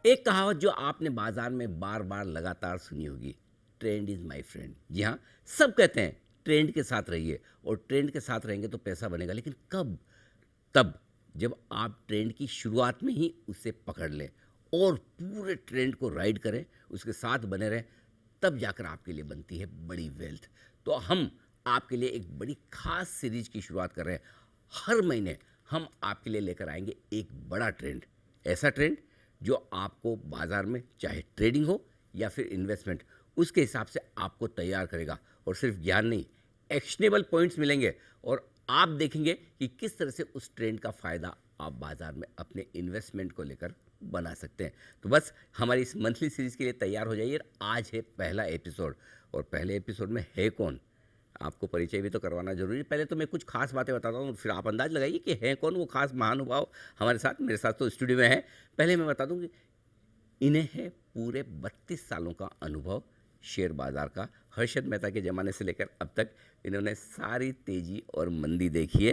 एक कहावत जो आपने बाजार में बार बार लगातार सुनी होगी, ट्रेंड इज़ माय फ्रेंड। जी हाँ, सब कहते हैं ट्रेंड के साथ रहिए और ट्रेंड के साथ रहेंगे तो पैसा बनेगा, लेकिन कब? तब जब आप ट्रेंड की शुरुआत में ही उसे पकड़ लें और पूरे ट्रेंड को राइड करें, उसके साथ बने रहें, तब जाकर आपके लिए बनती है बड़ी वेल्थ। तो हम आपके लिए एक बड़ी खास सीरीज की शुरुआत कर रहे हैं। हर महीने हम आपके लिए लेकर आएंगे एक बड़ा ट्रेंड, ऐसा ट्रेंड जो आपको बाजार में चाहे ट्रेडिंग हो या फिर इन्वेस्टमेंट, उसके हिसाब से आपको तैयार करेगा। और सिर्फ ज्ञान नहीं, एक्शनेबल पॉइंट्स मिलेंगे और आप देखेंगे कि किस तरह से उस ट्रेंड का फ़ायदा आप बाजार में अपने इन्वेस्टमेंट को लेकर बना सकते हैं। तो बस हमारी इस मंथली सीरीज़ के लिए तैयार हो जाइए। आज है पहला एपिसोड और पहले एपिसोड में है कौन, आपको परिचय भी तो करवाना जरूरी है। पहले तो मैं कुछ खास बातें बताता हूँ, फिर आप अंदाज लगाइए कि है कौन वो खास महानुभाव हमारे साथ। मेरे साथ तो स्टूडियो में है। पहले मैं बता दूँ कि इन्हें है पूरे 32 सालों का अनुभव शेयर बाजार का। हर्षद मेहता के ज़माने से लेकर अब तक इन्होंने सारी तेज़ी और मंदी देखी है।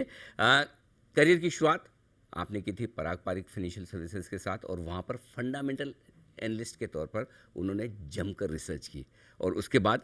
करियर की शुरुआत आपने की थी पराग पारिक फाइनेंशियल सर्विसेज के साथ और वहाँ पर फंडामेंटल एनालिस्ट के तौर पर उन्होंने जमकर रिसर्च की और उसके बाद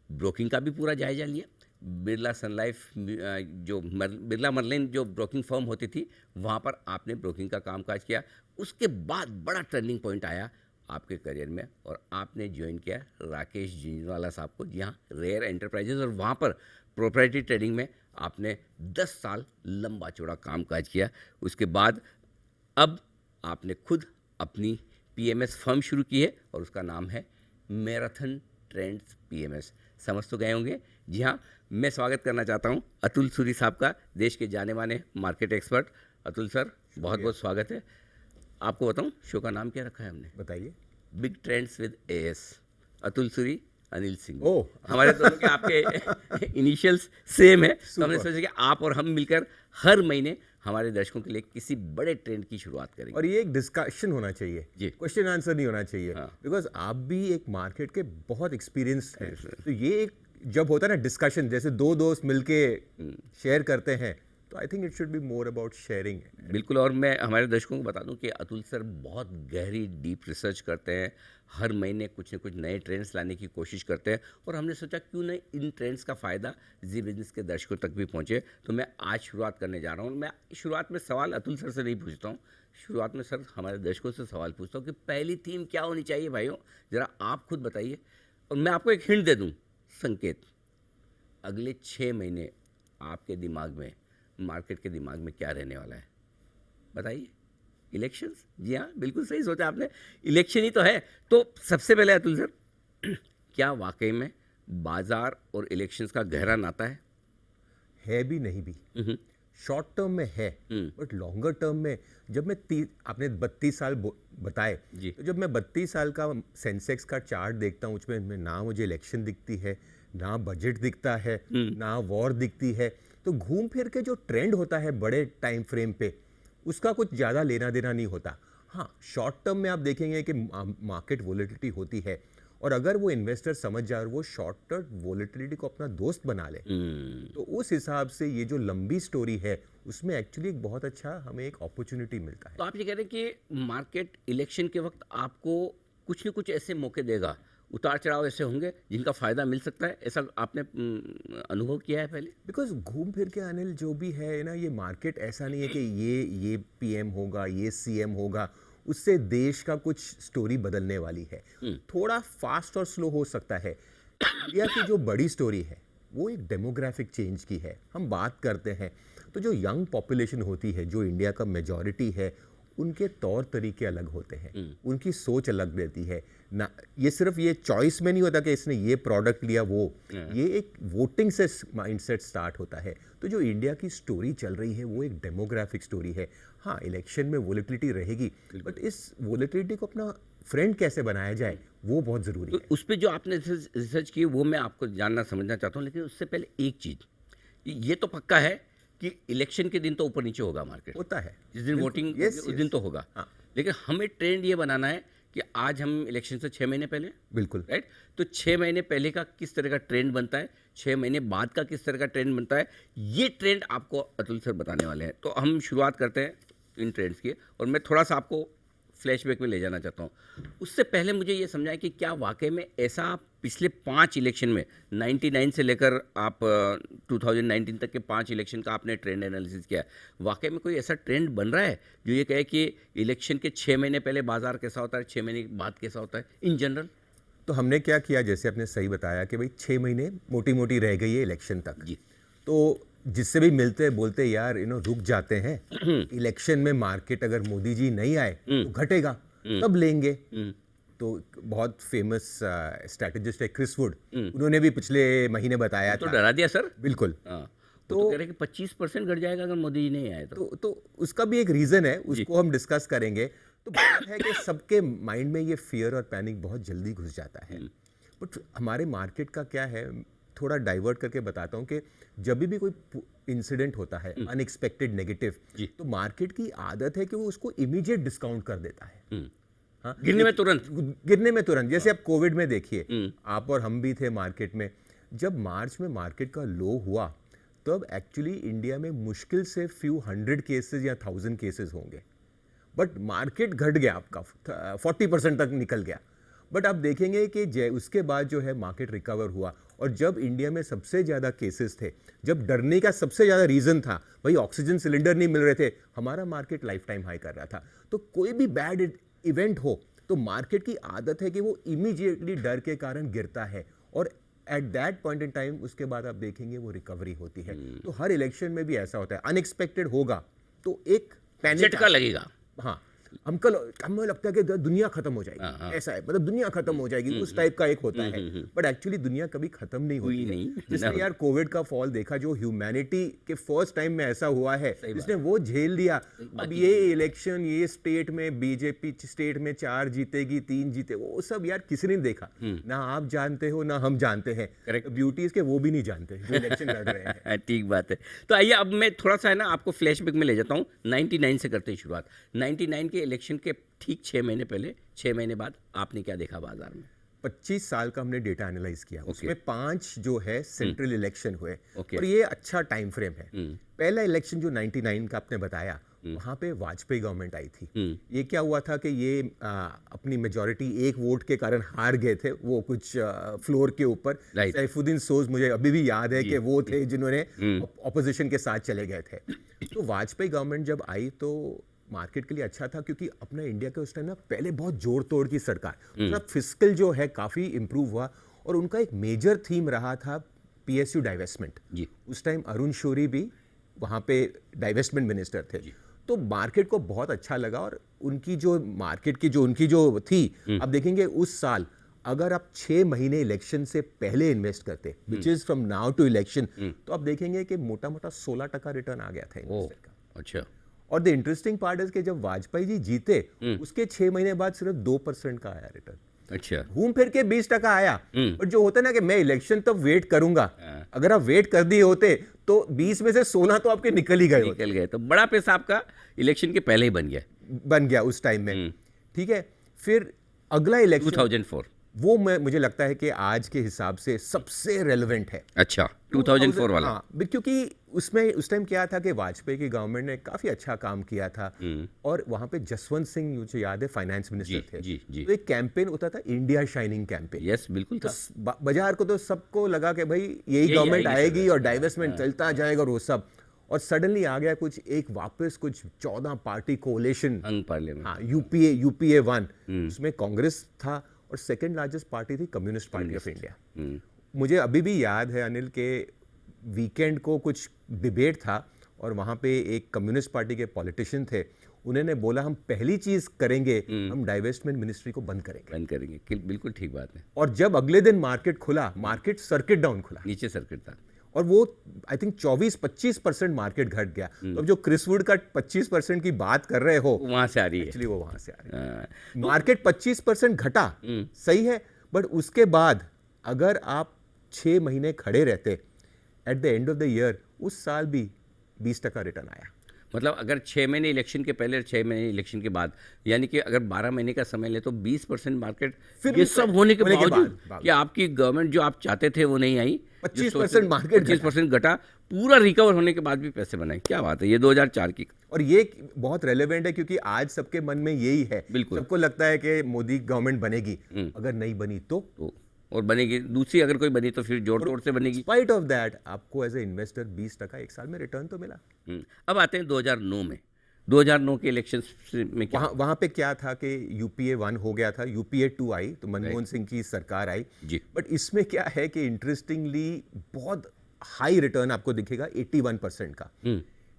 ब्रोकिंग का भी पूरा जायजा लिया। बिरला सन लाइफ बिरला मर्लिन जो ब्रोकिंग फर्म होती थी, वहाँ पर आपने ब्रोकिंग का कामकाज किया। उसके बाद बड़ा टर्निंग पॉइंट आया आपके करियर में और आपने ज्वाइन किया राकेश जिंजवाला साहब को। जी हाँ, रेयर एंटरप्राइजेज, और वहाँ पर प्रोप्राइटरी ट्रेडिंग में आपने 10 साल लंबा चौड़ा कामकाज किया। उसके बाद अब आपने खुद अपनी पीएमएस फर्म शुरू की है और उसका नाम है मैराथन ट्रेंड्स पीएमएस। समझ तो गए होंगे। जी हाँ, मैं स्वागत करना चाहता हूँ अतुल सूरी साहब का, देश के जाने माने मार्केट एक्सपर्ट। अतुल सर, बहुत बहुत स्वागत है। आपको बताऊँ शो का नाम क्या रखा है हमने? बताइए। Big trends with AS, Atul Suri, Anil Singh. ओह हमारे दोनों के आपके इनिशियल्स सेम है, तो हमने सुपर। सोचा कि आप और हम मिलकर हर महीने हमारे दर्शकों के लिए किसी बड़े ट्रेंड की शुरुआत करेंगे। और ये एक डिस्कशन होना चाहिए, जी। क्वेश्चन आंसर नहीं होना चाहिए, हाँ। बिकॉज आप भी एक मार्केट के बहुत एक्सपीरियंस हैं। तो ये एक जब होता है ना डिस्कशन, जैसे दो दोस्त मिलके शेयर करते हैं, तो I think it should be more about sharing. बिल्कुल। और मैं हमारे दर्शकों को बता दूं कि अतुल सर बहुत गहरी डीप रिसर्च करते हैं, हर महीने कुछ न कुछ नए ट्रेंड्स लाने की कोशिश करते हैं और हमने सोचा क्यों नहीं इन ट्रेंड्स का फ़ायदा जी बिजनेस के दर्शकों तक भी पहुंचे। तो मैं आज शुरुआत करने जा रहा हूं। मैं शुरुआत में सवाल अतुल सर से नहीं पूछता हूं, शुरुआत में सर हमारे दर्शकों से सवाल पूछता हूँ कि पहली थीम क्या होनी चाहिए भाइयों, ज़रा आप खुद बताइए। और मैं आपको एक हिंट दे दूँ, संकेत, अगले 6 महीने आपके दिमाग में, मार्केट के दिमाग में क्या रहने वाला है, बताइए। इलेक्शंस? जी हाँ, बिल्कुल सही सोचा आपने, इलेक्शन ही तो है। तो सबसे पहले अतुल सर, क्या वाकई में बाजार और इलेक्शंस का गहरा नाता है भी नहीं भी। है? शॉर्ट टर्म में है, बट लॉन्गर टर्म में जब मैं आपने 32 साल बताए, जी। तो जब मैं 32 साल का सेंसेक्स का चार्ट देखता हूँ, उसमें ना मुझे इलेक्शन दिखती है, ना बजट दिखता है, ना वॉर दिखती है, तो घूम फिर के जो ट्रेंड होता है बड़े टाइम फ्रेम पे, उसका कुछ ज़्यादा लेना देना नहीं होता। हाँ, शॉर्ट टर्म में आप देखेंगे कि मार्केट वोलेटिलिटी होती है, और अगर वो इन्वेस्टर समझ जाए और वो शॉर्ट टर्म वोलेटिलिटी को अपना दोस्त बना ले, तो उस हिसाब से ये जो लंबी स्टोरी है उसमें एक्चुअली एक बहुत अच्छा हमें एक अपॉर्चुनिटी मिलता है। तो आप ये कह रहे हैं कि मार्केट इलेक्शन के वक्त आपको कुछ न कुछ ऐसे मौके देगा, उतार चढ़ाव ऐसे होंगे जिनका फ़ायदा मिल सकता है, ऐसा आपने अनुभव किया है पहले? बिकॉज घूम फिर के अनिल जो भी है ना, ये मार्केट ऐसा नहीं है कि ये पीएम होगा, ये सीएम होगा, उससे देश का कुछ स्टोरी बदलने वाली है। थोड़ा फास्ट और स्लो हो सकता है। इंडिया की जो बड़ी स्टोरी है वो एक डेमोग्राफिक चेंज की है। हम बात करते हैं तो जो यंग पॉपुलेशन होती है, जो इंडिया का मेजॉरिटी है, उनके तौर तरीके अलग होते हैं, उनकी सोच अलग रहती है ना। ये सिर्फ ये चॉइस में नहीं होता कि इसने ये प्रोडक्ट लिया वो, ये एक वोटिंग से माइंडसेट स्टार्ट होता है। तो जो इंडिया की स्टोरी चल रही है वो एक डेमोग्राफिक स्टोरी है। हाँ, इलेक्शन में वोलेटिलिटी रहेगी, बट इस वोलेटिलिटी को अपना फ्रेंड कैसे बनाया जाए वो बहुत ज़रूरी तो है। उस पे जो आपने रिसर्च की वो मैं आपको जानना समझना चाहता हूँ, लेकिन उससे पहले एक चीज़, ये तो पक्का है कि इलेक्शन के दिन तो ऊपर नीचे होगा मार्केट, होता है जिस दिन बिल्कुल। वोटिंग यस, उस दिन यस। तो होगा। हाँ, लेकिन हमें ट्रेंड ये बनाना है कि आज हम इलेक्शन से 6 महीने पहले, बिल्कुल। राइट, तो 6 महीने पहले का किस तरह का ट्रेंड बनता है, 6 महीने बाद का किस तरह का ट्रेंड बनता है, ये ट्रेंड आपको अतुल सर बताने वाले हैं। तो हम शुरुआत करते हैं इन ट्रेंड्स की, और मैं थोड़ा सा आपको फ्लैशबैक में ले जाना चाहता हूँ। उससे पहले मुझे ये समझाएं कि क्या वाकई में ऐसा पिछले 5 इलेक्शन में 99 से लेकर आप 2019 तक के 5 इलेक्शन का आपने ट्रेंड एनालिसिस किया है, वाकई में कोई ऐसा ट्रेंड बन रहा है जो ये कहे कि इलेक्शन के 6 महीने पहले बाजार कैसा होता है, 6 महीने के बाद कैसा होता है इन जनरल? तो हमने क्या किया, जैसे आपने सही बताया कि भाई 6 महीने मोटी मोटी रह गई है इलेक्शन तक जी। तो जिससे भी मिलते बोलते यार रुक जाते हैं, इलेक्शन में मार्केट अगर मोदी जी नहीं आए तो घटेगा, तब लेंगे। तो बहुत फेमस स्ट्रैटेजिस्ट है क्रिस वुड, उन्होंने भी पिछले महीने बताया तो था। डरा दिया सर। बिल्कुल। हाँ, तो कह रहे हैं कि 25% घट जाएगा अगर मोदी जी नहीं आए तो उसका भी एक रीजन है, उसको हम डिस्कस करेंगे। तो बात है कि सबके माइंड में ये फियर और पैनिक बहुत जल्दी घुस जाता है। बट हमारे मार्केट का क्या है, थोड़ा डाइवर्ट करके बताता हूँ कि जब भी कोई इंसिडेंट होता है अनएक्सपेक्टेड नेगेटिव, तो मार्केट की आदत है कि वो उसको इमीडिएट डिस्काउंट कर देता है। हाँ, गिरने में तुरंत। जैसे आप कोविड में देखिए, आप और हम भी थे मार्केट में, जब मार्च में मार्केट का लो हुआ तब एक्चुअली इंडिया में मुश्किल से फ्यू 100 केसेस या 1000 केसेस होंगे, बट मार्केट घट गया आपका 40% तक निकल गया। बट आप देखेंगे कि उसके बाद जो है मार्केट रिकवर हुआ, और जब इंडिया में सबसे ज़्यादा केसेस थे, जब डरने का सबसे ज़्यादा रीज़न था भाई ऑक्सीजन सिलेंडर नहीं मिल रहे थे, हमारा मार्केट लाइफ टाइम हाई कर रहा था। तो कोई भी बैड इवेंट हो तो मार्केट की आदत है कि वो इमीडिएटली डर के कारण गिरता है, और at that point in time उसके बाद आप देखेंगे वो रिकवरी होती है। तो हर इलेक्शन में भी ऐसा होता है, अनएक्सपेक्टेड होगा तो एक पैनिक झटका लगेगा। हाँ, हमें लगता है कि दुनिया खत्म हो जाएगी, ऐसा है, मतलब दुनिया खत्म हो जाएगी, उस टाइप का एक होता है। बट एक्चुअली दुनिया कभी खत्म नहीं होती है। जिसने यार कोविड का फॉल देखा, जो ह्यूमैनिटी के फर्स्ट टाइम में ऐसा हुआ है, जिसने वो झेल लिया। अब ये इलेक्शन, ये स्टेट में बीजेपी स्टेट में 4 जीतेगी 3 जीते, वो सब यार किसी ने देखा, ना आप जानते हो ना हम जानते हैं, ब्यूटीज के वो भी नहीं जानते जो इलेक्शन लड़ रहे हैं। ठीक बात है। तो आइए अब मैं थोड़ा सा है ना आपको फ्लैशबैक में ले जाता हूँ। 99 से करते हैं शुरुआत। 99 के इलेक्शन के ठीक 6 महीने पहले, 6 महीने बाद आपने क्या देखा बाजार में? 25 साल का हमने डेटा एनालाइज किया, उसमें 5 जो है सेंट्रल इलेक्शन हुए, और ये अच्छा टाइम फ्रेम है। पहला इलेक्शन जो 99 का आपने बताया, वहाँ पे वाजपेयी गवर्नमेंट आई थी। ये क्या हुआ था कि ये अपनी मेजॉरिटी 1 वोट के कारण हार गए थे, वो कुछ फ्लोर के ऊपर। सैफुद्दीन सोज मुझे अभी भी याद है कि वो थे जिन्होंने ऑपोजिशन के साथ चले गए थे। तो वाजपेयी गवर्नमेंट जब आई तो मार्केट के लिए अच्छा था, क्योंकि अपना इंडिया के उस टाइम ना पहले बहुत जोड़ तोड़ की सरकार, तो फिस्कल जो है काफ़ी इंप्रूव हुआ, और उनका एक मेजर थीम रहा था पीएसयू डाइवेस्टमेंट। उस टाइम अरुण शौरी भी वहाँ पे डाइवेस्टमेंट मिनिस्टर थे। तो मार्केट को बहुत अच्छा लगा, और उनकी जो मार्केट की उनकी जो थी, अब देखेंगे उस साल अगर आप 6 महीने इलेक्शन से पहले इन्वेस्ट करते, which is from now to election, तो आप देखेंगे कि मोटा मोटा 16% रिटर्न आ गया था इन्वेस्टर का। अच्छा। और द इंटरेस्टिंग पार्ट इज कि जब वाजपेयी जी जीते, उसके 6 महीने बाद सिर्फ 2% का आया रिटर्न। अच्छा। घूम फिर के 20% आया। बट जो होता है ना कि मैं इलेक्शन तब वेट करूंगा, अगर आप वेट कर दिए होते तो 20 में से 16 तो आपके निकल ही गए होते। निकल गए, तो बड़ा पैसा आपका इलेक्शन के पहले ही बन गया उस टाइम में। ठीक है, फिर अगला इलेक्शन 2004, वो मुझे लगता है कि आज के हिसाब से सबसे रेलेवेंट है। अच्छा, 2004 वाला। हाँ, क्योंकि उसमें उस टाइम क्या था कि वाजपेयी की गवर्नमेंट ने काफी अच्छा काम किया था, और वहां पे जसवंत सिंह, मुझे याद है, फाइनेंस मिनिस्टर थे। जी। तो एक कैंपेन होता था, इंडिया शाइनिंग कैंपेन। यस, बिल्कुल था। तो बाजार को तो सबको लगा कि भाई यही गवर्नमेंट आएगी और डाइवेस्टमेंट चलता जाएगा और वो सब, और सडनली आ गया कुछ एक वापस कुछ 14 पार्टी कोalition, हाँ, यूपीए 1, उसमें कांग्रेस था, और सेकंड लार्जेस्ट पार्टी थी कम्युनिस्ट पार्टी ऑफ इंडिया। मुझे अभी भी याद है अनिल के वीकेंड को कुछ डिबेट था, और वहाँ पे एक कम्युनिस्ट पार्टी के पॉलिटिशियन थे, उन्होंने बोला हम पहली चीज करेंगे, हम डाइवेस्टमेंट मिनिस्ट्री को बंद करेंगे। बिल्कुल ठीक बात है। और जब अगले दिन मार्केट खुला, मार्केट सर्किट डाउन खुला, नीचे सर्किट था, और वो आई थिंक 24-25% मार्केट घट गया। तो अब जो क्रिस वुड का 25% की बात कर रहे हो, वहां से आ रही है, एक्चुअली वो वहां से आ रही है। मार्केट 25% घटा, सही है, बट उसके बाद अगर आप 6 महीने खड़े रहते, at the end of the year उस साल भी 20% रिटर्न आया। मतलब अगर 6 महीने इलेक्शन के पहले और 6 महीने इलेक्शन के बाद, यानी कि अगर 12 महीने का समय ले तो 20% मार्केट, ये सब होने के बावजूद कि आपकी गवर्नमेंट जो आप चाहते थे वो नहीं आई, 25% मार्केट 25% घटा, पूरा रिकवर होने के बाद भी पैसे बनाए। क्या बात है, ये 2004 की। और ये बहुत रेलेवेंट है क्योंकि आज सबके मन में यही है। बिल्कुल। सबको लगता है कि मोदी गवर्नमेंट बनेगी, अगर नहीं बनी तो और बनेगी दूसरी, अगर कोई बनी तो फिर जोड़ तोड़ से बनेगी। स्पाइट ऑफ दैट आपको एज ए इन्वेस्टर 20% एक साल में रिटर्न तो मिला। अब आते हैं 2009 में। 2009 के इलेक्शन में क्या वहां पे क्या था कि यूपीए 1 हो गया था, यूपीए 2 आई तो मनमोहन सिंह की सरकार आई जी। बट इसमें क्या है कि इंटरेस्टिंगली बहुत हाई रिटर्न आपको दिखेगा 81% का।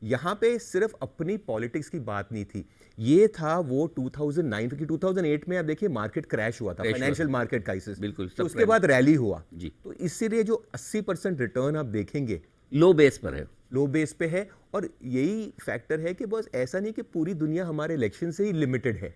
यहाँ पे सिर्फ अपनी पॉलिटिक्स की बात नहीं थी, ये था वो 2009 की 2008 में आप देखिए मार्केट क्रैश हुआ था, फाइनेंशियल मार्केट क्राइसिस। बिल्कुल, तो उसके बाद रैली हुआ जी। तो इसीलिए जो 80% रिटर्न आप देखेंगे लो बेस पर है, लो बेस पे है। और यही फैक्टर है कि बस ऐसा नहीं कि पूरी दुनिया हमारे इलेक्शन से ही लिमिटेड है,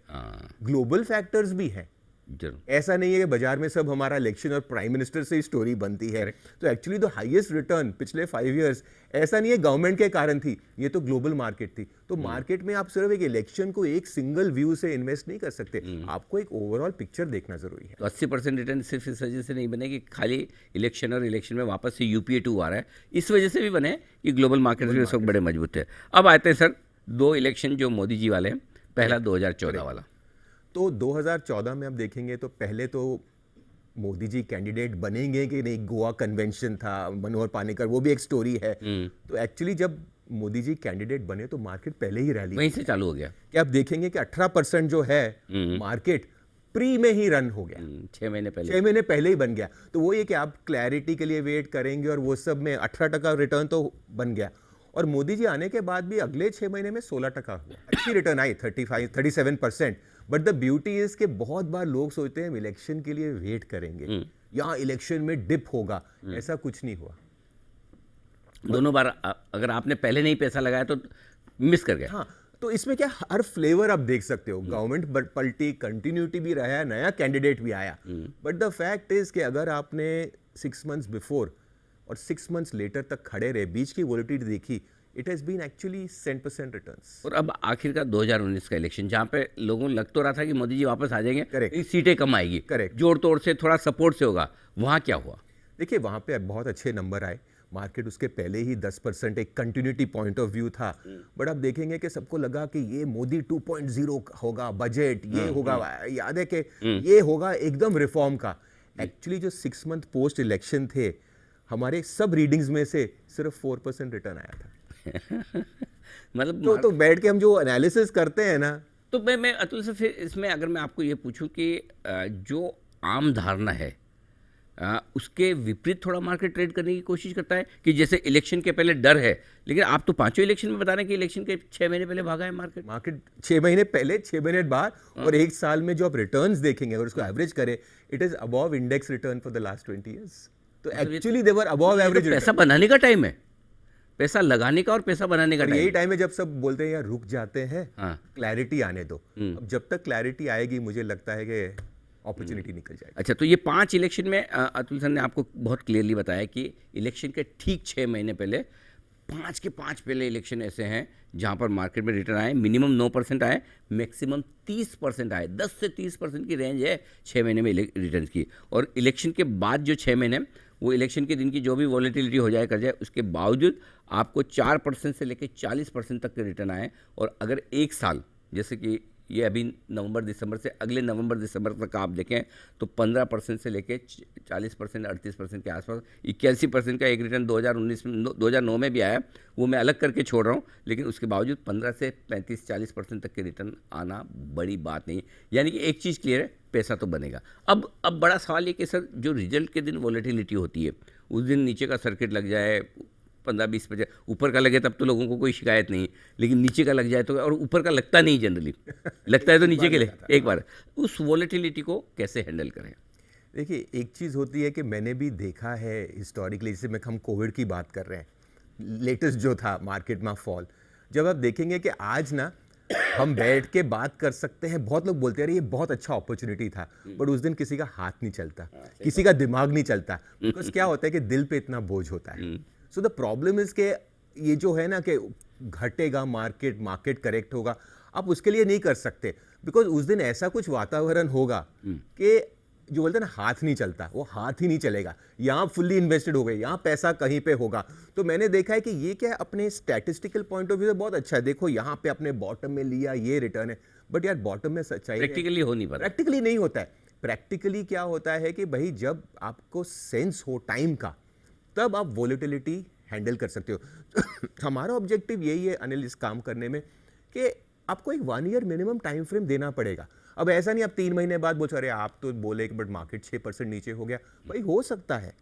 ग्लोबल फैक्टर्स भी हैं। जरूर। ऐसा नहीं है कि बाजार में सब हमारा इलेक्शन और प्राइम मिनिस्टर से ही स्टोरी बनती है। तो एक्चुअली द हाईएस्ट रिटर्न पिछले 5 इयर्स ऐसा नहीं है गवर्नमेंट के कारण थी, ये तो ग्लोबल मार्केट थी। तो मार्केट में आप सिर्फ एक इलेक्शन को एक सिंगल व्यू से इन्वेस्ट नहीं कर सकते, आपको एक ओवरऑल पिक्चर देखना जरूरी है। तो 80% रिटर्न सिर्फ इस वजह से नहीं बने कि खाली इलेक्शन और इलेक्शन में वापस से यूपीए 2 आ रहा है, इस वजह से भी बने कि ग्लोबल मार्केट भी उस वक्त बड़े मजबूत है। अब आते हैं सर 2 इलेक्शन जो मोदी जी वाले हैं। पहला 2014 वाला। तो 2014 में आप देखेंगे तो पहले तो मोदी जी कैंडिडेट बनेंगे कि नहीं, गोवा कन्वेंशन था, मनोहर पानेकर, वो भी एक स्टोरी है। तो एक्चुअली जब मोदी जी कैंडिडेट बने तो मार्केट पहले ही रैली वहीं से चालू हो गया कि आप देखेंगे कि 18% जो है मार्केट प्री में ही रन हो गया, 6 महीने पहले। 6 महीने पहले ही बन गया। तो वो ये कि आप क्लैरिटी के लिए वेट करेंगे और वो सब में 18% रिटर्न तो बन गया। और मोदी जी आने के बाद भी अगले 6 महीने में 16% हुआ, अच्छी return I 37%। But the beauty is के बहुत बार लोग सोचते हैं हम इलेक्शन के लिए वेट करेंगे, यहाँ इलेक्शन में डिप होगा, ऐसा कुछ नहीं हुआ। दोनों बार अगर आपने पहले नहीं पैसा लगाया तो मिस कर गए। हाँ, तो इसमें क्या हर फ्लेवर आप देख सकते हो, गवर्नमेंट पलटी, कंटिन्यूटी भी रहा, नया कैंडिडेट भी आया। बट द फैक्ट इज कि अगर आपने 6 मंथ्स बिफोर और 6 मंथ्स लेटर तक खड़े रहे, बीच की वोलेटिलिटी देखी, it has been actually 10% returns. और अब आखिर का 2019 का इलेक्शन, जहाँ पे लोगों को लग तो रहा था कि मोदी जी वापस आ जाएंगे, Correct. सीटें कम आएगी, Correct. जोड़ तोड़ से थोड़ा सपोर्ट से होगा, वहाँ क्या हुआ? देखिए वहाँ पे बहुत अच्छे नंबर आए, मार्केट उसके पहले ही 10% एक कंटिन्यूटी पॉइंट ऑफ व्यू था। बट अब देखेंगे कि सबको लगा कि ये मोदी 2.0 होगा, बजट ये होगा, याद है कि ये होगा एकदम रिफॉर्म का। एक्चुअली जो 6 मंथ पोस्ट इलेक्शन थे, हमारे सब रीडिंग्स में से सिर्फ 4% रिटर्न आया था। मतलब तो बैठ के हम जो एनालिसिस करते हैं ना, तो मैं अतुल से फिर इसमें अगर मैं आपको ये पूछूं कि जो आम धारणा है उसके विपरीत थोड़ा मार्केट ट्रेड करने की कोशिश करता है कि जैसे इलेक्शन के पहले डर है, लेकिन आप तो 5 इलेक्शन में बता रहे हैं कि इलेक्शन के 6 महीने पहले भागा है मार्केट 6 महीने पहले, 6 महीने बाद, और एक साल में जो आप रिटर्न्स देखेंगे अगर उसको एवरेज करें, it is above index return for the last 20 years. तो actually they were above average. पैसा बनाने का टाइम है, पैसा लगाने का और पैसा बनाने का टाइम। यही टाइम है जब सब बोलते हैं यार रुक जाते हैं, हाँ। क्लैरिटी आने दो। अब जब तक क्लैरिटी आएगी मुझे लगता है कि अपॉर्चुनिटी निकल जाएगी। अच्छा, तो ये 5 इलेक्शन में अतुल सर ने आपको बहुत क्लियरली बताया कि इलेक्शन के ठीक 6 महीने पहले 5 के 5 पहले इलेक्शन ऐसे हैं जहां पर मार्केट में रिटर्न आए, मिनिमम 9% आए, मैक्सिमम 30% आए। 10 से 30% की रेंज है 6 महीने में रिटर्न की। और इलेक्शन के बाद जो 6 महीने, वो इलेक्शन के दिन की जो भी वॉलेटिलिटी हो जाए कर जाए, उसके बावजूद आपको 4% से लेकर 40% तक के रिटर्न आए। और अगर एक साल, जैसे कि ये अभी नवंबर दिसंबर से अगले नवंबर दिसंबर तक आप देखें तो 15% से लेकर 40%, 38% के आसपास, 81% का एक रिटर्न 2009 में भी आया, वो मैं अलग करके छोड़ रहा हूँ, लेकिन उसके बावजूद 15 से 35-40% तक के रिटर्न आना बड़ी बात नहीं। यानी कि एक चीज़ क्लियर है, पैसा तो बनेगा। अब बड़ा सवाल ये कि सर जो रिजल्ट के दिन वॉलेटिलिटी होती है, उस दिन नीचे का सर्किट लग जाए 15-20%, ऊपर का लगे तब तो लोगों को कोई शिकायत नहीं, लेकिन नीचे का लग जाए तो, और ऊपर का लगता नहीं जनरली, लगता है तो नीचे के लिए एक बार, उस वॉलेटिलिटी को कैसे हैंडल करें? देखिए एक चीज़ होती है कि मैंने भी देखा है हिस्टोरिकली, जैसे मैं हम कोविड की बात कर रहे हैं, लेटेस्ट जो था मार्केट में फॉल, जब आप देखेंगे कि आज ना हम बैठ के बात कर सकते हैं, बहुत लोग बोलते हैं अरे ये बहुत अच्छा अपॉर्चुनिटी था, बट उस दिन किसी का हाथ नहीं चलता, किसी का दिमाग नहीं चलता, बिकॉज क्या होता है कि दिल पे इतना बोझ होता है। सो द प्रॉब्लम इज के ये जो है ना कि घटेगा मार्केट करेक्ट होगा, आप उसके लिए नहीं कर सकते, बिकॉज उस दिन ऐसा कुछ वातावरण होगा कि जो बोलते हैं ना हाथ नहीं चलता, वो हाथ ही नहीं चलेगा। यहाँ फुल्ली इन्वेस्टेड हो गए, यहाँ पैसा कहीं पे होगा। तो मैंने देखा है कि ये क्या है, अपने स्टैटिस्टिकल पॉइंट ऑफ व्यू से बहुत अच्छा है। देखो यहाँ पे अपने बॉटम में लिया, ये रिटर्न है, बट यार बॉटम में सच्चाई प्रैक्टिकली हो नहीं पाता। प्रैक्टिकली नहीं होता है। प्रैक्टिकली क्या होता है कि भाई जब आपको सेंस हो टाइम का, तब आप वोलेटिलिटी हैंडल कर सकते हो। हमारा ऑब्जेक्टिव यही है अनिल इस काम करने में कि आपको एक 1 ईयर मिनिमम टाइम फ्रेम देना पड़ेगा। अब ऐसा नहीं आप 3 महीने बाद बोल अरे आप तो बोले कि बट मार्केट 6% नीचे हो गया, भाई हो सकता है।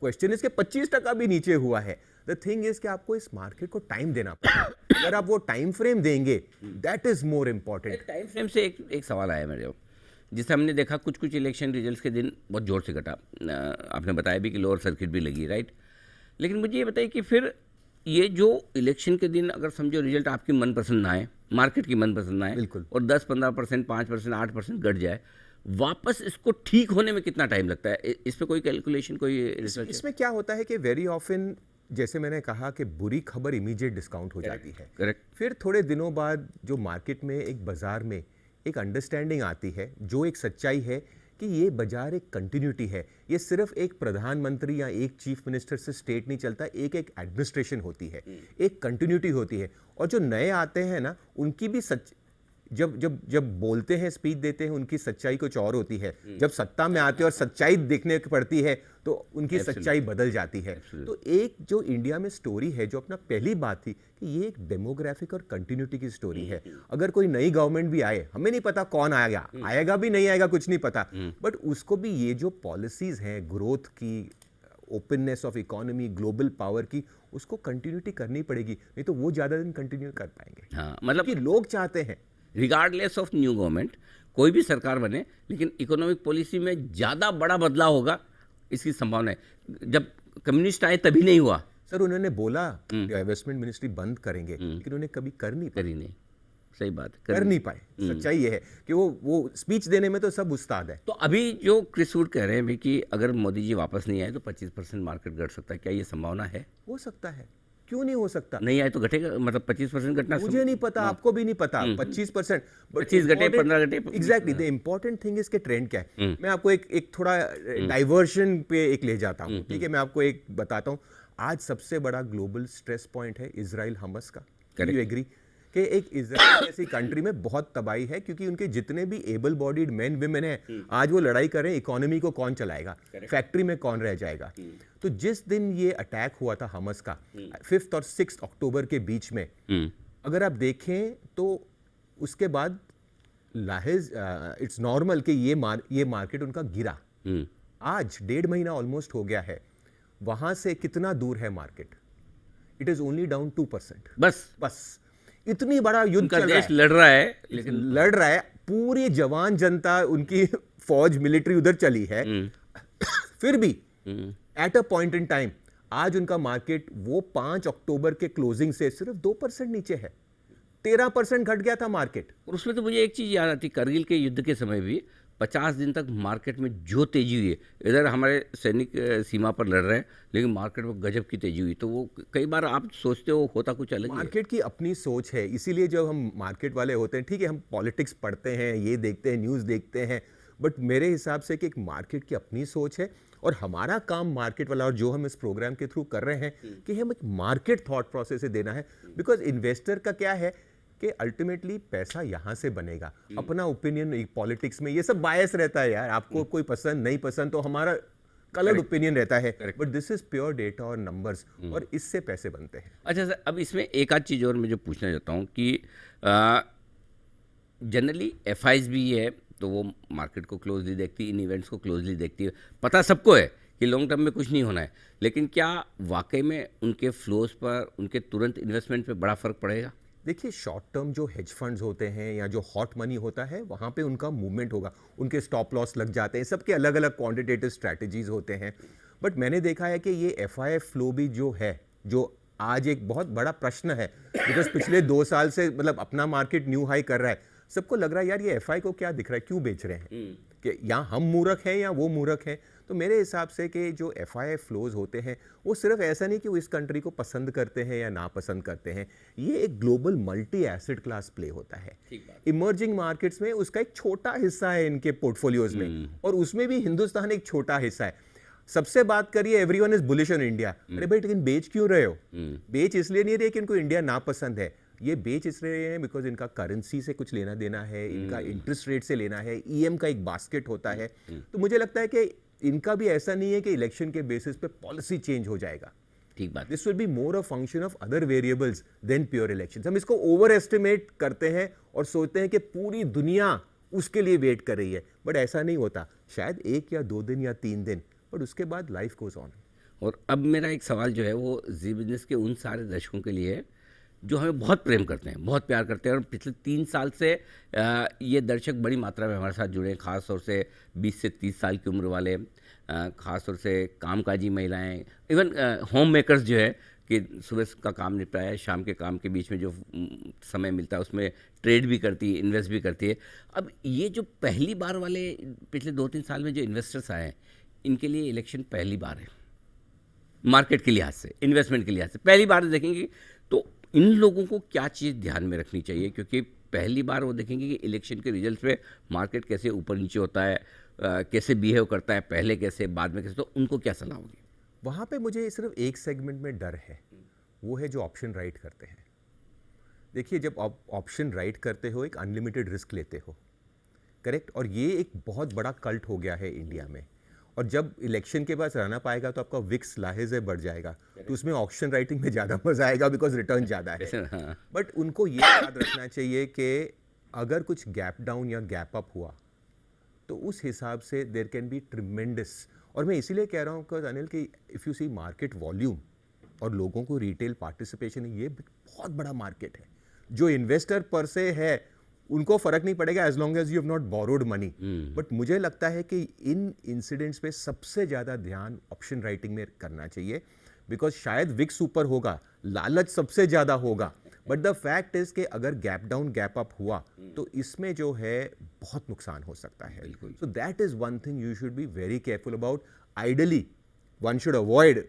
क्वेश्चन इसके 25% भी नीचे हुआ है। द थिंग इज कि आपको इस मार्केट को टाइम देना पड़ेगा। अगर आप वो टाइम फ्रेम देंगे, that is more important. Time frame से एक सवाल आया मेरे को, जिसे हमने देखा कुछ इलेक्शन रिजल्ट्स के दिन बहुत ज़ोर से घटा। आपने बताया भी कि लोअर सर्किट भी लगी, राइट। लेकिन मुझे ये बताइए कि फिर ये जो इलेक्शन के दिन अगर समझो रिजल्ट आपकी मनपसंद ना आए, मार्केट की मनपसंद ना आए, बिल्कुल। और 10-15%, 5%, 8% घट जाए, वापस इसको ठीक होने में कितना टाइम लगता है? इस पे कोई कैलकुलेशन, कोई रिसर्च? इसमें क्या होता है कि वेरी ऑफन, जैसे मैंने कहा कि बुरी खबर इमीडिएट डिस्काउंट हो जाती है। करेक्ट। फिर थोड़े दिनों बाद जो मार्केट में एक बाजार में एक अंडरस्टैंडिंग आती है, जो एक सच्चाई है कि ये बाजार एक कंटिन्यूटी है। ये सिर्फ एक प्रधानमंत्री या एक चीफ मिनिस्टर से स्टेट नहीं चलता, एक एडमिनिस्ट्रेशन होती है, एक कंटिन्यूटी होती है। और जो नए आते हैं ना, उनकी भी जब जब जब बोलते हैं, स्पीच देते हैं, उनकी सच्चाई कुछ और होती है। जब सत्ता में आते हैं और सच्चाई देखने को पड़ती है, तो उनकी सच्चाई बदल जाती है। तो एक जो इंडिया में स्टोरी है, जो अपना पहली बात थी कि ये एक डेमोग्राफिक और कंटिन्यूटी की स्टोरी है। अगर कोई नई गवर्नमेंट भी आए, हमें नहीं पता कौन आएगा, आएगा भी नहीं आएगा कुछ नहीं पता, बट उसको भी ये जो पॉलिसीज हैं ग्रोथ की, openness of economy, global power की, उसको कंटिन्यूटी करनी पड़ेगी, नहीं तो वो ज़्यादा दिन कंटिन्यू कर पाएंगे। हाँ, मतलब कि लोग चाहते हैं रिगार्डलेस ऑफ न्यू गवर्नमेंट, कोई भी सरकार बने, लेकिन इकोनॉमिक पॉलिसी में ज़्यादा बड़ा बदलाव होगा, इसकी संभावना है। जब कम्युनिस्ट आए तभी नहीं हुआ। सर, उन्होंने बोला इन्वेस्टमेंट मिनिस्ट्री बंद करेंगे, लेकिन उन्हें कभी कर नहीं पाए। करी नहीं, सही बात है, कर नहीं पाए। सच्चाई ये है कि वो स्पीच देने में तो सब उस्ताद है। तो अभी जो क्रिस वुड कह रहे हैं भी कि अगर मोदी जी वापस नहीं आए तो 25% मार्केट घट सकता है, क्या ये संभावना है? हो सकता है, क्यों नहीं हो सकता? नहीं आए तो घटेगा, मतलब 25% घटना मुझे नहीं पता, आपको भी नहीं पता। 25%, 25 घटे, 15 घटे। एग्जैक्टली। द इंपॉर्टेंट थिंग इसके ट्रेंड क्या है, मैं आपको एक थोड़ा डाइवर्शन पे एक ले जाता हूँ। ठीक है, मैं आपको एक बताता हूँ। आज सबसे बड़ा ग्लोबल स्ट्रेस पॉइंट है इजराइल हमस का। यू एग्री कि एक इजराइल जैसी कंट्री में बहुत तबाही है, क्योंकि उनके जितने भी एबल बॉडीड मेन विमेन हैं, आज वो लड़ाई कर रहे हैं, इकोनॉमी को कौन चलाएगा, फैक्ट्री में कौन रह जाएगा। तो जिस दिन ये अटैक हुआ था हमस का, 5 और 6 अक्टूबर के बीच में, अगर आप देखें तो उसके बाद लाहिज इट्स नॉर्मल कि ये मार्केट उनका गिरा। आज 1.5 महीना ऑलमोस्ट हो गया है, वहां से कितना दूर है market? It is only down 2%। बस इतनी बड़ा युद्ध चल रहा है, लड़ रहा है, लेकिन लड़ रहा है, पूरी जवान जनता, उनकी फौज, मिलिट्री उधर चली है। फिर भी at a point in time आज उनका मार्केट वो 5 अक्टूबर के क्लोजिंग से सिर्फ 2% नीचे है। 13% घट गया था मार्केट। और उसमें तो मुझे एक चीज़ याद आती, करगिल के युद्ध के समय भी 50 दिन तक मार्केट में जो तेजी हुई है, इधर हमारे सैनिक सीमा पर लड़ रहे हैं, लेकिन मार्केट में गजब की तेजी हुई। तो वो कई बार आप सोचते हो होता कुछ अलग ही है। मार्केट की अपनी सोच है, इसीलिए जब हम मार्केट वाले होते हैं, ठीक है, हम पॉलिटिक्स पढ़ते हैं, ये देखते हैं, न्यूज़ देखते हैं, बट मेरे हिसाब से कि एक मार्केट की अपनी सोच है, और हमारा काम मार्केट वाला, और जो हम इस प्रोग्राम के थ्रू कर रहे हैं कि हम एक मार्केट थॉट प्रोसेस से देना है। बिकॉज इन्वेस्टर का क्या है कि अल्टीमेटली पैसा यहां से बनेगा। अपना ओपिनियन पॉलिटिक्स में ये सब बायस रहता है यार, आपको कोई पसंद नहीं पसंद तो हमारा कलर्ड ओपिनियन रहता है, but this is pure data और नंबर्स, और इससे पैसे बनते हैं। अच्छा सर, अब इसमें एक आध चीज़ और मैं जो पूछना चाहता हूँ कि जनरली एफआईज भी है तो वो मार्केट को क्लोजली देखती है, इन इवेंट्स को क्लोजली देखती है, पता सबको है कि लॉन्ग टर्म में कुछ नहीं होना है, लेकिन क्या वाकई में उनके फ्लोज पर, उनके तुरंत इन्वेस्टमेंट पे बड़ा फर्क पड़ेगा? देखिए, शॉर्ट टर्म जो हेज फंड्स होते हैं या जो हॉट मनी होता है, वहाँ पे उनका मूवमेंट होगा, उनके स्टॉप लॉस लग जाते हैं, सबके अलग अलग क्वांटिटेटिव स्ट्रैटेजीज होते हैं। बट मैंने देखा है कि ये एफआईएफ फ्लो भी जो है, जो आज एक बहुत बड़ा प्रश्न है, बिकॉज पिछले 2 साल से मतलब अपना मार्केट न्यू हाई कर रहा है, सबको लग रहा है यार ये एफआई को क्या दिख रहा है, क्यों बेच रहे हैं, कि या हम मूर्ख हैं या वो मूर्ख हैं। तो मेरे हिसाब से कि जो FII फ्लोज होते हैं वो सिर्फ ऐसा नहीं कि वो इस कंट्री को पसंद करते हैं या नापसंद करते हैं, ये एक global multi asset class play होता है। इमर्जिंग मार्केट्स में उसका एक छोटा हिस्सा है इनके पोर्टफोलियोज में, और उसमें भी हिंदुस्तान एक छोटा हिस्सा है। सबसे बात करिए, everyone is bullish on India, अरे भाई लेकिन बेच क्यों रहे हो? बेच इसलिए नहीं रहे कि इनको इंडिया नापसंद है, ये बेच इसलिए हैं बिकॉज इनका करेंसी से कुछ लेना देना है, इनका इंटरेस्ट रेट से लेना है, EM का एक बास्केट होता है। तो मुझे लगता है कि इनका भी ऐसा नहीं है कि इलेक्शन के बेसिस पे पॉलिसी चेंज हो जाएगा। ठीक बात। This will be more a function of other variables then pure elections. हम इसको ओवर एस्टिमेट करते हैं और सोचते हैं कि पूरी दुनिया उसके लिए वेट कर रही है, बट ऐसा नहीं होता। शायद 1 या 2 दिन या 3 दिन, बट उसके बाद लाइफ गोज ऑन। और अब मेरा एक सवाल जो है वो जी बिजनेस के उन सारे दर्शकों के लिए है जो हमें बहुत प्रेम करते हैं, बहुत प्यार करते हैं, और पिछले 3 साल से ये दर्शक बड़ी मात्रा में हमारे साथ जुड़े हैं, ख़ास तौर से 20 से 30 साल की उम्र वाले, ख़ास तौर से कामकाजी महिलाएं, इवन होम मेकर्स जो है कि सुबह का काम निपटाया, शाम के काम के बीच में जो समय मिलता है उसमें ट्रेड भी करती है, इन्वेस्ट भी करती है। अब ये जो पहली बार वाले पिछले 2-3 साल में जो इन्वेस्टर्स आए हैं, इनके लिए इलेक्शन पहली बार है, मार्केट के लिहाज से, इन्वेस्टमेंट के लिहाज से पहली बार देखेंगे। तो इन लोगों को क्या चीज़ ध्यान में रखनी चाहिए, क्योंकि पहली बार वो देखेंगे कि इलेक्शन के रिजल्ट पे मार्केट कैसे ऊपर नीचे होता है, कैसे बिहेव करता है, पहले कैसे बाद में कैसे, तो उनको क्या सलाह होगी? वहाँ पे मुझे सिर्फ एक सेगमेंट में डर है, वो है जो ऑप्शन राइट करते हैं। देखिए, जब आप ऑप्शन राइट करते हो एक अनलिमिटेड रिस्क लेते हो, करेक्ट, और ये एक बहुत बड़ा कल्ट हो गया है इंडिया में। और जब इलेक्शन के बाद रहना पाएगा तो आपका विक्स लाहेज़ बढ़ जाएगा, तो उसमें ऑप्शन राइटिंग में ज़्यादा मजा आएगा बिकॉज रिटर्न ज़्यादा है। बट उनको ये याद रखना चाहिए कि अगर कुछ गैप डाउन या गैप अप हुआ तो उस हिसाब से देयर कैन बी ट्रिमेंडस। और मैं इसीलिए कह रहा हूँ बिकॉज अनिल कि if you see market volume और लोगों को रिटेल पार्टिसिपेशन, ये बहुत बड़ा मार्केट है। जो इन्वेस्टर पर से है उनको फर्क नहीं पड़ेगा as long as you have not borrowed money. But मुझे लगता है कि इन इंसिडेंट्स पे सबसे ज़्यादा ध्यान ऑप्शन राइटिंग में करना चाहिए, बिकॉज शायद विक्स ऊपर होगा, लालच सबसे ज़्यादा होगा, बट द फैक्ट इज कि अगर गैप डाउन गैप अप हुआ तो इसमें जो है बहुत नुकसान हो सकता है। So that is one thing you should be very careful about. Ideally one should avoid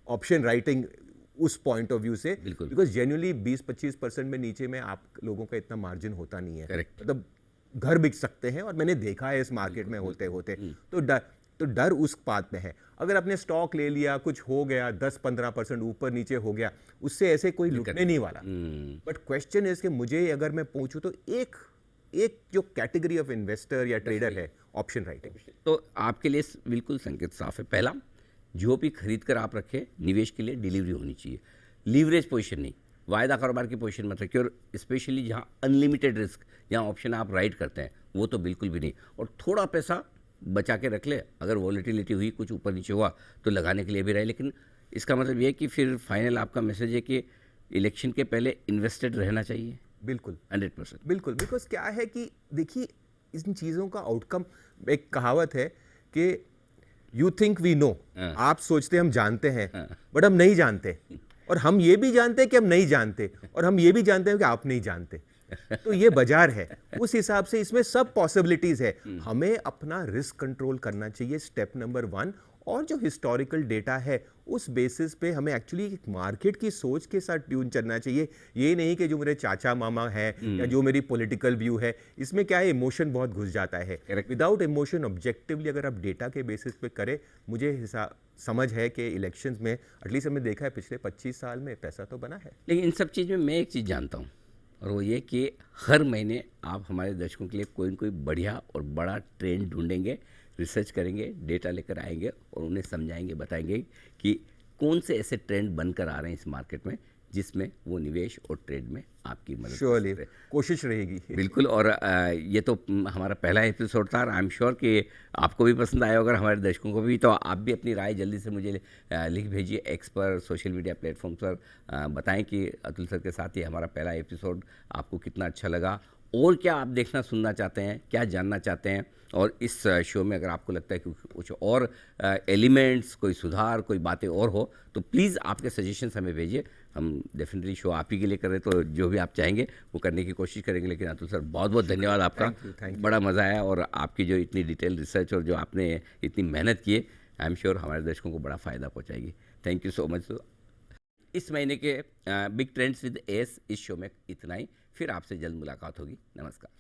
option writing उस पॉइंट ऑफ व्यू से, बिकॉज जेन्युइनली 20-25% में नीचे में आप लोगों का इतना मार्जिन होता नहीं है। मतलब घर बिक सकते हैं, और मैंने देखा है इस मार्केट में होते होते। तो डर उस बात में है। अगर आपने स्टॉक ले लिया, कुछ हो गया, 10-15% ऊपर नीचे हो गया, उससे ऐसे कोई लुटने नहीं वाला। बट क्वेश्चन इज कि मुझे अगर मैं पूछूं तो एक जो कैटेगरी ऑफ इन्वेस्टर या ट्रेडर है, ऑप्शन राइटिंग। तो आपके लिए बिल्कुल संकेत साफ है। पहला, जो भी खरीद कर आप रखें, निवेश के लिए डिलीवरी होनी चाहिए, लीवरेज पोजीशन नहीं, वायदा कारोबार की पोजीशन मत रखिए, और स्पेशली जहाँ अनलिमिटेड रिस्क, जहाँ ऑप्शन आप राइट करते हैं, वो तो बिल्कुल भी नहीं। और थोड़ा पैसा बचा के रख ले, अगर वॉलेटिलिटी हुई, कुछ ऊपर नीचे हुआ तो लगाने के लिए भी रहे। लेकिन इसका मतलब ये है कि फिर फाइनल आपका मैसेज है कि इलेक्शन के पहले इन्वेस्टेड रहना चाहिए। बिल्कुल 100%। बिल्कुल, बिकॉज क्या है कि देखिए इन चीज़ों का आउटकम, एक कहावत है कि यू थिंक वी नो, आप सोचते हम जानते हैं, बट हम नहीं जानते, और हम ये भी जानते हैं कि हम नहीं जानते, और हम ये भी जानते हैं कि आप नहीं जानते। तो ये बाजार है, उस हिसाब से इसमें सब पॉसिबिलिटीज है। हमें अपना रिस्क कंट्रोल करना चाहिए, स्टेप नंबर 1। और जो हिस्टोरिकल डेटा है उस बेसिस पे हमें एक्चुअली एक मार्केट की सोच के साथ ट्यून चलना चाहिए। ये नहीं कि जो मेरे चाचा मामा है या जो मेरी पॉलिटिकल व्यू है, इसमें क्या है, इमोशन बहुत घुस जाता है। विदाउट इमोशन, ऑब्जेक्टिवली अगर आप डेटा के बेसिस पे करें, मुझे समझ है कि इलेक्शंस में एटलीस्ट हमने देखा है पिछले 25 साल में पैसा तो बना है। लेकिन इन सब चीज़ में मैं एक चीज़ जानता हूँ, और वो ये कि हर महीने आप हमारे दर्शकों के लिए कोई न कोई बढ़िया और बड़ा ट्रेंड ढूंढेंगे, रिसर्च करेंगे, डेटा लेकर आएंगे और उन्हें समझाएंगे, बताएंगे कि कौन से ऐसे ट्रेंड बनकर आ रहे हैं इस मार्केट में जिसमें वो निवेश और ट्रेड में आपकी मदद श्योरली कोशिश रहेगी। बिल्कुल। और ये तो हमारा पहला एपिसोड था, आई एम श्योर कि आपको भी पसंद आया होगा, हमारे दर्शकों को भी। तो आप भी अपनी राय जल्दी से मुझे लिख भेजिए एक्स पर, सोशल मीडिया प्लेटफॉर्म पर। बताएं कि अतुल सर के साथ ये हमारा पहला एपिसोड आपको कितना अच्छा लगा, और क्या आप देखना सुनना चाहते हैं, क्या जानना चाहते हैं, और इस शो में अगर आपको लगता है कि कुछ और एलिमेंट्स, कोई सुधार, कोई बातें और हो, तो प्लीज़ आपके सजेशंस हमें भेजिए। हम डेफिनेटली शो आप ही के लिए कर रहे हैं, तो जो भी आप चाहेंगे वो करने की कोशिश करेंगे। लेकिन अतुल सर, बहुत बहुत धन्यवाद आपका। thank you. बड़ा मज़ा आया, और आपकी जो इतनी डिटेल रिसर्च और जो आपने इतनी मेहनत की है, आई एम श्योर हमारे दर्शकों को बड़ा फ़ायदा पहुँचाएगी। Thank you so much. इस महीने के बिग ट्रेंड्स विद एस इस शो में इतना ही। फिर आपसे जल्द मुलाकात होगी। नमस्कार।